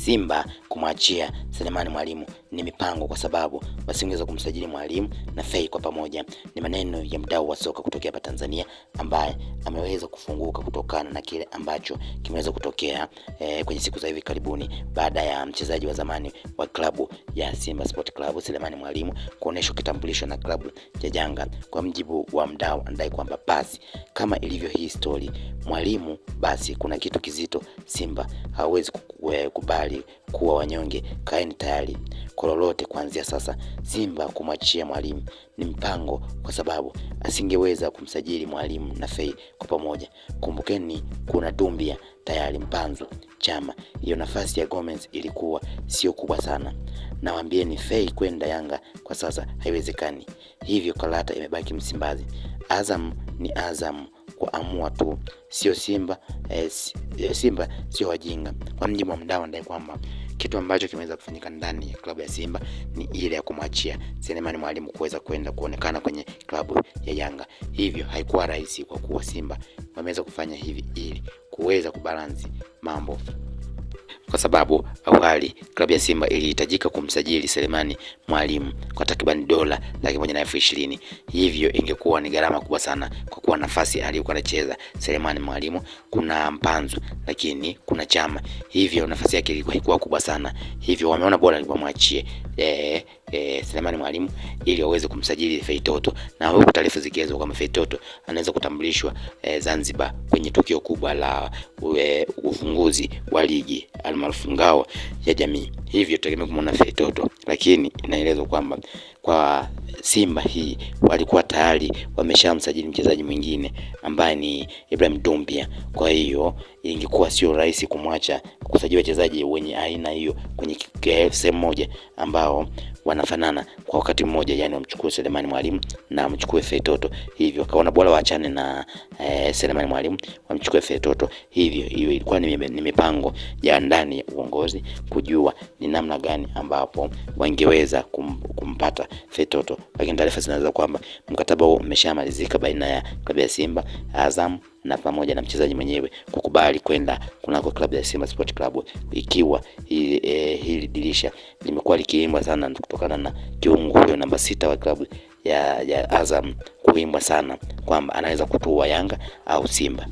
Simba kumwachia Selemani Mwalimu ni mipango, kwa sababu wasingeweza kumsajili Mwalimu na Fei kwa pamoja. Ni maneno ya mdau wa soka kutokea hapa Tanzania ambaye ameweza kufunguka kutokana na kile ambacho kimeweza kutokea kwenye siku za hivi karibuni, baada ya mchezaji wa zamani wa klabu ya Simba Sport Club Selemani Mwalimu kuonesha kitambulisho na klabu ya Yanga. Kwa mjibu wa mdau, anadai kwamba basi kama ilivyo hii story Mwalimu, basi kuna kitu kizito Simba hawezi kubali kuwa wanyonge. Kaeni tayari kwa lolote kuanzia sasa. Simba kumwachia Mwalimu ni mpango, kwa sababu asingeweza kumsajili Mwalimu na Fei kwa pamoja. Kumbukeni kuna Dumbia tayari, Mpanzu, Chama. Hiyo nafasi ya Gomez ilikuwa sio kubwa sana. Nawaambieni Fei kwenda Yanga kwa sasa haiwezekani. Hivyo karata imebaki Msimbazi. Azam ni Azam kuamua tu, sio Simba. Simba sio wajinga. Kwa mjibu wa mdau, anadai kwamba kitu ambacho kimeweza kufanyika ndani ya klabu ya Simba ni ile ya kumwachia Selemani Mwalimu kuweza kwenda kuonekana kwenye klabu ya Yanga. Hivyo haikuwa rahisi, kwa kuwa Simba wameweza kufanya hivi ili kuweza kubalansi mambo, kwa sababu awali klabu ya Simba ilihitajika kumsajili Selemani Mwalimu kwa takriban dola 120,000. Hivyo ingekuwa ni gharama kubwa sana, kwa kuwa nafasi aliyokuwa anacheza Selemani Mwalimu kuna Mpanzu, lakini kuna Chama. Hivyo nafasi yake ilikuwa kubwa sana. Hivyo wameona bora wamwachie Selemani Mwalimu ili waweze kumsajili Fei Toto, na huko taarifa zikieleza kwamba Fei Toto anaweza kutambulishwa Zanzibar kwenye tukio kubwa la ufunguzi wa ligi almaarufu ngao ya jamii. Hivyo tutegemea kumuona Fei Toto, lakini inaelezwa kwamba kwa Simba hii walikuwa tayari wameshamsajili mchezaji mwingine ambaye ni Ibrahim Dumbia. Kwa hiyo ingekuwa sio rahisi kumwacha kusajili wachezaji wenye aina hiyo kwenye sehemu moja ambao wanafanana kwa wakati mmoja, yani wamchukue Selemani Mwalimu na wamchukue Fei Toto. Hivyo kaona bora waachane na Selemani Mwalimu, wamchukue Fei Toto. Hivyo hiyo ilikuwa ni mipango ya ndani ya uongozi kujua ni namna gani ambapo wangeweza kumpata Fei Toto. Lakini taarifa zinaweza kwamba mkataba huo umeshamalizika baina ya klabu ya Simba, Azam na pamoja na mchezaji mwenyewe kukubali kwenda kunako klabu ya Simba Sport Club, ikiwa hili dirisha limekuwa likiimbwa sana kutokana na kiungo huyo namba 6 wa klabu ya Azam kuimbwa sana kwamba anaweza kutua Yanga au Simba.